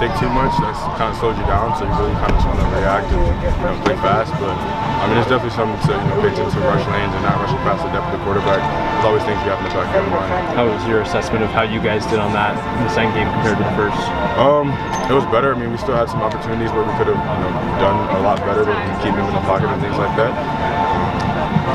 think too much, that kind of slows you down. So you really kind of just want to react and play fast. But I mean, it's definitely something to pay attention to rush lanes and not rushing past the depth of the quarterback. There's always things you have in the back of your mind. How was your assessment of how you guys did on that in the second game compared to the first? It was better. I mean, we still had some opportunities where we could have done a lot better, but we keep him in the pocket and things like that.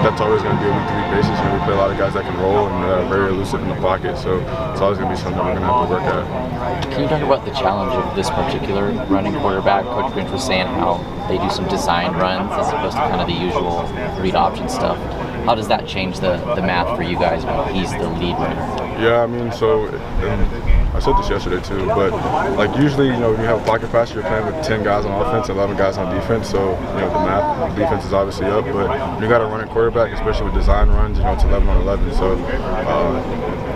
That's always going to be a week-to-week basis. We play a lot of guys that can roll and are very elusive in the pocket, so it's always going to be something we're going to have to work at. Can you talk about the challenge of this particular running quarterback? Coach Grinch was saying how they do some design runs as opposed to kind of the usual read option stuff. How does that change the math for you guys when he's the lead runner? Yeah, I mean, so I said this yesterday too, but like usually, when you have a pocket passer, you're playing with 10 guys on offense, 11 guys on defense. So the math, the defense is obviously up, but you got to run a quarterback, especially with design runs. It's 11 on 11. So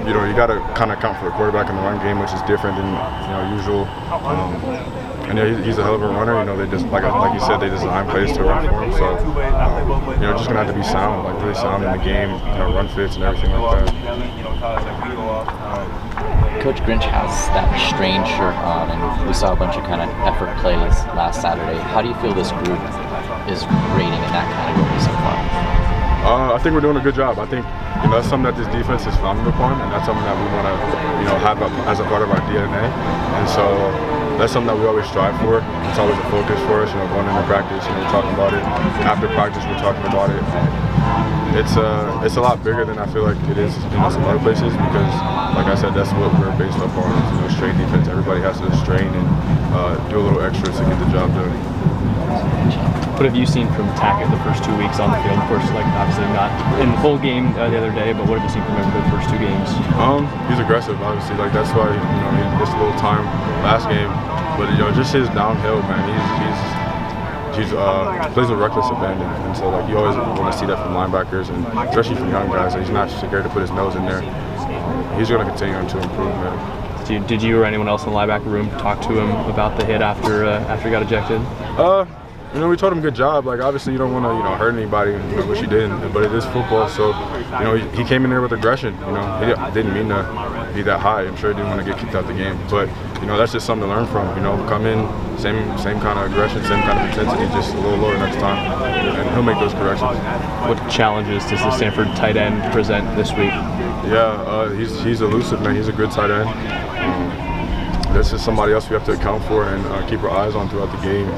you got to kind of account for the quarterback in the run game, which is different than usual. And he's a hell of a runner. They just like you said, they design plays to run for him. So just gonna have to be sound, like really sound in the game, run fits and everything like that. Coach Grinch has that strange shirt on, and we saw a bunch of kind of effort plays last Saturday. How do you feel this group is rating in that category so far? I think we're doing a good job. I think that's something that this defense is founded upon, and that's something that we want to have as a part of our DNA. And so that's something that we always strive for. It's always a focus for us. Going into practice, we're talking about it. After practice, we're talking about it. It's a lot bigger than I feel like it is in some other places because, like I said, that's what we're based off on. Straight defense. Everybody has to strain and do a little extra to get the job done. What have you seen from Tackett the first 2 weeks on the field? Of course, obviously not in the full game the other day, but what have you seen from him for the first 2 games? He's aggressive, obviously. That's why he missed a little time last game. But just his downhill, man. He plays with reckless abandon, and so you always want to see that from linebackers, and especially from young guys. He's not scared to put his nose in there. He's going to continue to improve, man. Did you or anyone else in the linebacker room talk to him about the hit after he got ejected? We told him good job. Obviously you don't want to hurt anybody, which he didn't. But it is football, so he came in there with aggression. He didn't mean to be that high. I'm sure he didn't want to get kicked out the game. But that's just something to learn from. Come in same kind of aggression, same kind of intensity, just a little lower next time, and he'll make those corrections. What challenges does the Stanford tight end present this week? Yeah, he's elusive, man. He's a good tight end. This is somebody else we have to account for and keep our eyes on throughout the game.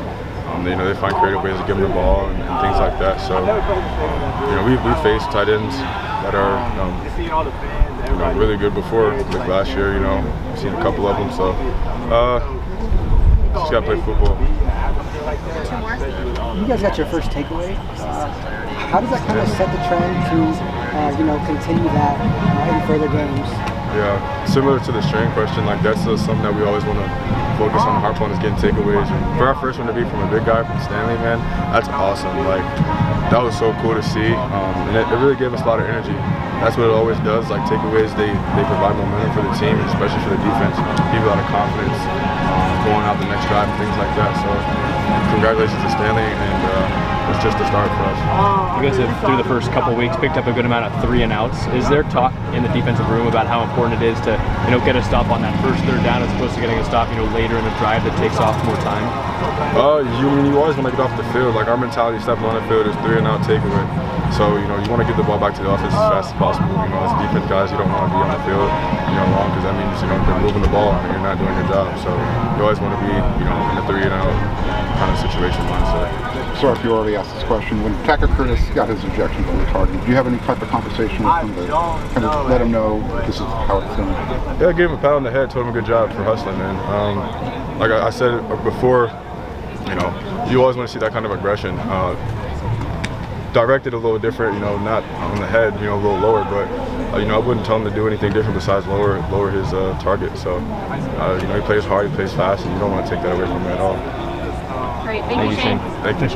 They find creative ways to give him the ball and things like that. So, we faced tight ends that are, really good before. Like last year, we've seen a couple of them. So, just gotta play football. You guys got your first takeaway. How does that kind of set the trend to, continue that in further games? Yeah, similar to the strain question, that's something that we always want to focus on, harp on, is getting takeaways. And for our first one to be from a big guy from Stanley, man, that's awesome. That was so cool to see, and it really gave us a lot of energy. That's what it always does. Takeaways, they provide momentum for the team, especially for the defense. Give you a lot of confidence going out the next drive and things like that. So, congratulations to Stanley, and it's just a start for us. You guys have, through the first couple weeks, picked up a good amount of 3 and outs. Is there talk in the defensive room about how important it is to, get a stop on that first third down as opposed to getting a stop, later in the drive that takes off more time? You always want to get off the field. Our mentality stepping on the field is 3 and out takeaway. So, you want to get the ball back to the offense as fast as possible. As defense guys, you don't want to be on the field, long, because that means, they're moving the ball and you're not doing your job. So you always want to be, in a 3 and out kind of situation mindset. Sorry if you already asked this question. When Tackett Curtis got his ejection from the target, did you have any type of conversation with him to kind of let him know this is how it's going? Yeah, I gave him a pat on the head, told him good job for hustling, man. Like I said before, you always want to see that kind of aggression. Directed a little different, not on the head, a little lower, but I wouldn't tell him to do anything different besides lower his target. So, he plays hard, he plays fast, and you don't want to take that away from him at all. Great, thank you, Shane. Thank you.